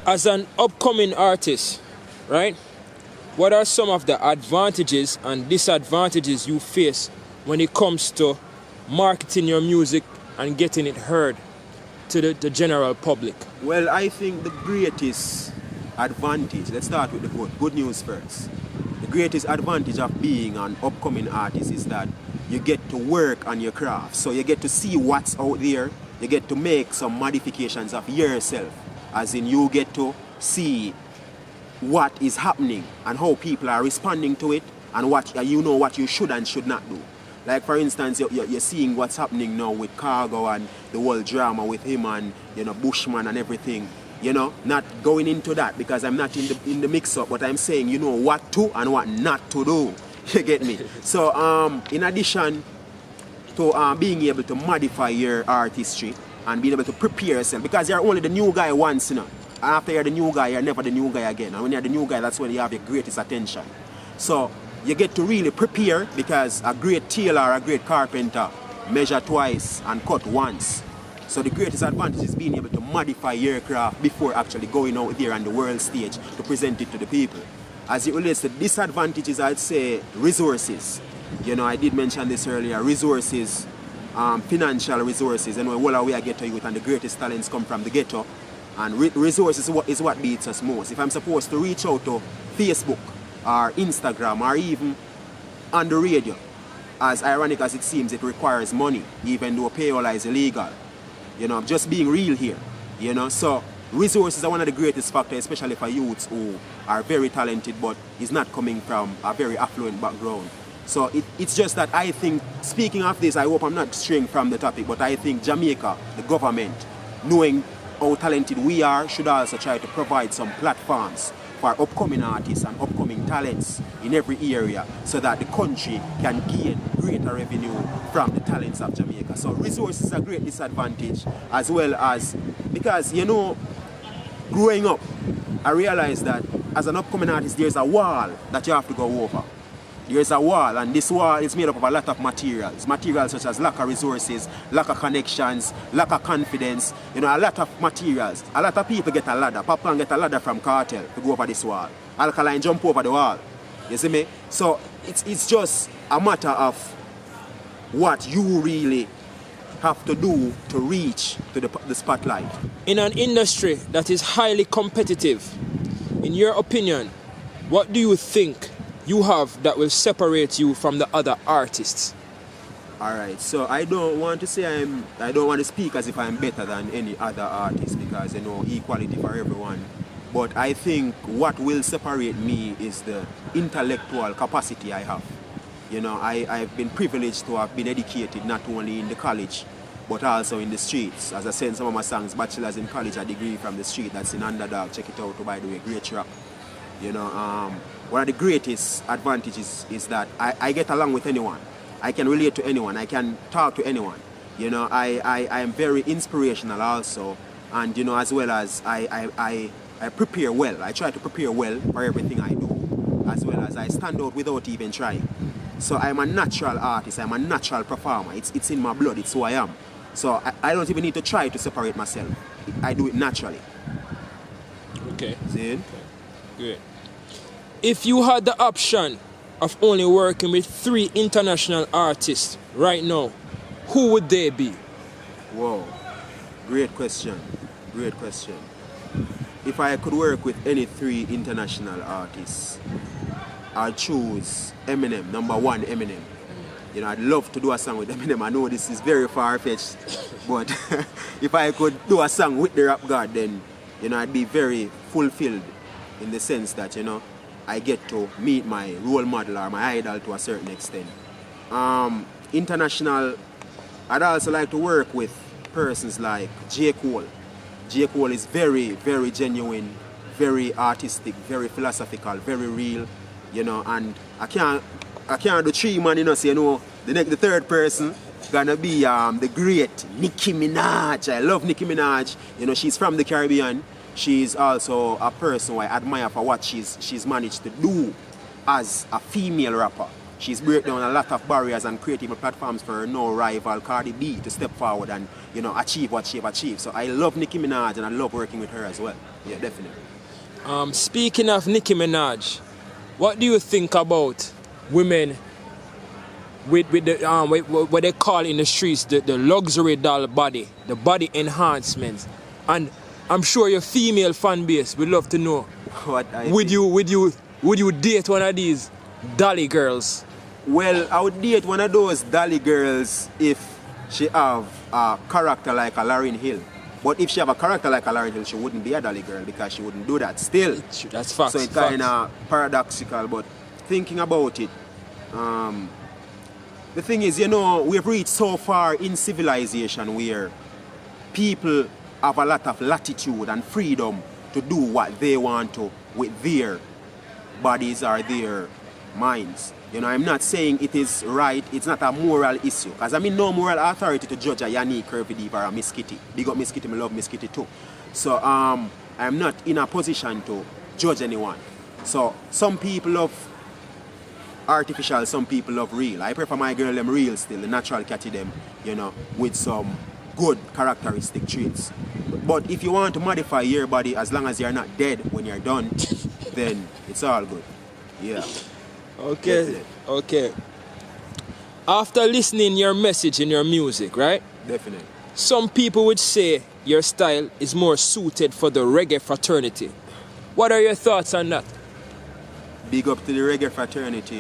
As an upcoming artist, right? What are some of the advantages and disadvantages you face when it comes to marketing your music and getting it heard to the general public? Well, I think the greatest advantage, let's start with the good news first. The greatest advantage of being an upcoming artist is that you get to work on your craft. So you get to see what's out there, you get to make some modifications of yourself, as in you get to see what is happening and how people are responding to it, and what you know what you should and should not do. Like for instance, you're seeing what's happening now with Cargo and the whole drama with him and Bushman and everything. Not going into that because I'm not in the mix-up, but I'm saying what to and what not to do. You get me? So in addition to being able to modify your artistry and being able to prepare yourself, because you're only the new guy once, and after you're the new guy, you're never the new guy again. And when you're the new guy, that's when you have your greatest attention. So you get to really prepare, because a great tailor or a great carpenter measure twice and cut once. So the greatest advantage is being able to modify your craft before actually going out there on the world stage to present it to the people. As it relates to disadvantages, I'd say resources. I did mention this earlier, resources, financial resources, and well, we are ghetto youth and the greatest talents come from the ghetto. And resources is what beats us most. If I'm supposed to reach out to Facebook or Instagram or even on the radio, as ironic as it seems, it requires money, even though payola is illegal. Just being real here. So resources are one of the greatest factors, especially for youths who are very talented but is not coming from a very affluent background. So it's just that I think, speaking of this, I hope I'm not straying from the topic, but I think Jamaica, the government, knowing how talented we are, should also try to provide some platforms for upcoming artists and upcoming talents in every area, so that the country can gain greater revenue from the talents of Jamaica. So resources are a great disadvantage, as well as, because growing up, I realized that as an upcoming artist, there's a wall that you have to go over. There's a wall, and this wall is made up of a lot of materials. Materials such as lack of resources, lack of connections, lack of confidence, a lot of materials. A lot of people get a ladder. Papa get a ladder from cartel to go over this wall. Alkaline jump over the wall. You see me? So it's just a matter of what you really have to do to reach to the spotlight. In an industry that is highly competitive, in your opinion, what do you think you have that will separate you from the other artists? Alright, so I don't want to speak as if I'm better than any other artist, because equality for everyone. But I think what will separate me is the intellectual capacity I have. I've been privileged to have been educated not only in the college but also in the streets. As I said in some of my songs, bachelor's in college, a degree from the street, that's in Underdog. Check it out, by the way, great rap. One of the greatest advantages is that I get along with anyone. I can relate to anyone. I can talk to anyone. I am very inspirational also. And, as well as I prepare well. I try to prepare well for everything I do, as well as I stand out without even trying. So I'm a natural artist. I'm a natural performer. It's in my blood. It's who I am. So I don't even need to try to separate myself. I do it naturally. Okay. See? Okay. Good. If you had the option of only working with 3 international artists right now, who would they be? Whoa, great question. Great question. If I could work with any 3 international artists, I'd choose Eminem, number 1 Eminem. I'd love to do a song with Eminem. I know this is very far-fetched, but if I could do a song with the rap god, then I'd be very fulfilled, in the sense that I get to meet my role model or my idol to a certain extent. International, I'd also like to work with persons like J. Cole. J. Cole is very, very genuine, very artistic, very philosophical, very real, and I can't do 3 man, the third person gonna be the great Nicki Minaj. I love Nicki Minaj. She's from the Caribbean. She's also a person who I admire for what she's managed to do as a female rapper. She's break down a lot of barriers and creating platforms for her no rival Cardi B to step forward and, you know, achieve what she have achieved. So I love Nicki Minaj and I love working with her as well. Yeah, definitely. Speaking of Nicki Minaj, what do you think about women with the what they call in the streets the luxury doll body, the body enhancements? And I'm sure your female fan base would love to know. Would you date one of these dolly girls? Well, I would date one of those dolly girls if she have a character like a Lauryn Hill. But if she have a character like a Lauryn Hill, she wouldn't be a dolly girl because she wouldn't do that still. That's facts. So it's kind of paradoxical, but thinking about it, the thing is, you know, we've reached so far in civilization where people have a lot of latitude and freedom to do what they want to with their bodies or their minds. You know, I'm not saying it is right, it's not a moral issue. Because I'm in no moral authority to judge a Yannick, Curvy Diva or a Miss Kitty. Big up Miss Kitty, I love Miss Kitty too. So I'm not in a position to judge anyone. So some people love artificial, some people love real. I prefer my girl them real still, the natural catty them, you know, with some good characteristic traits. But if you want to modify your body as long as you're not dead when you're done, then it's all good. Yeah. Okay. Definitely. Okay. After listening your message in your music, right? Definitely. Some people would say your style is more suited for the reggae fraternity. What are your thoughts on that? Big up to the reggae fraternity,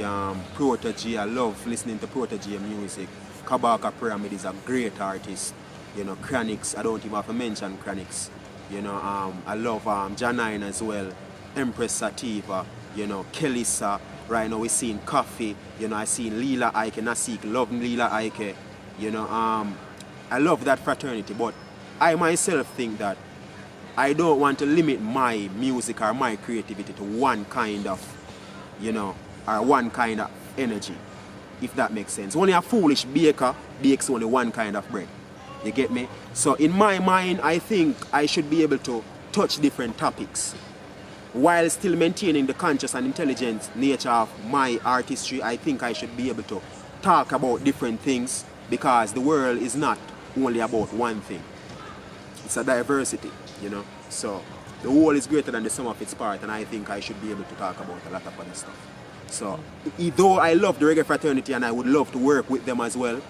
Protege. I love listening to Protege music. Kabaka Pyramid is a great artist. You know, Chronix, I don't even have to mention Chronix. You know, I love Janine as well. Empress Sativa, you know, Kelisa. Right now we're seeing Coffee, you know, I seen Lila Ike, Nasik, love Lila Ike, you know, I love that fraternity, but I myself think that I don't want to limit my music or my creativity to one kind of, you know, or one kind of energy, if that makes sense. Only a foolish baker bakes only one kind of bread, you get me? So in my mind, I think I should be able to touch different topics. While still maintaining the conscious and intelligent nature of my artistry, I think I should be able to talk about different things because the world is not only about one thing. It's a diversity, you know. So the whole is greater than the sum of its parts, and I think I should be able to talk about a lot of other stuff. So though I love the reggae fraternity and I would love to work with them as well,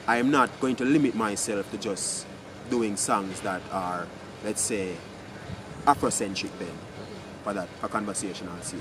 I am not going to limit myself to just doing songs that are, let's say, Afrocentric then. For that, for conversational sake.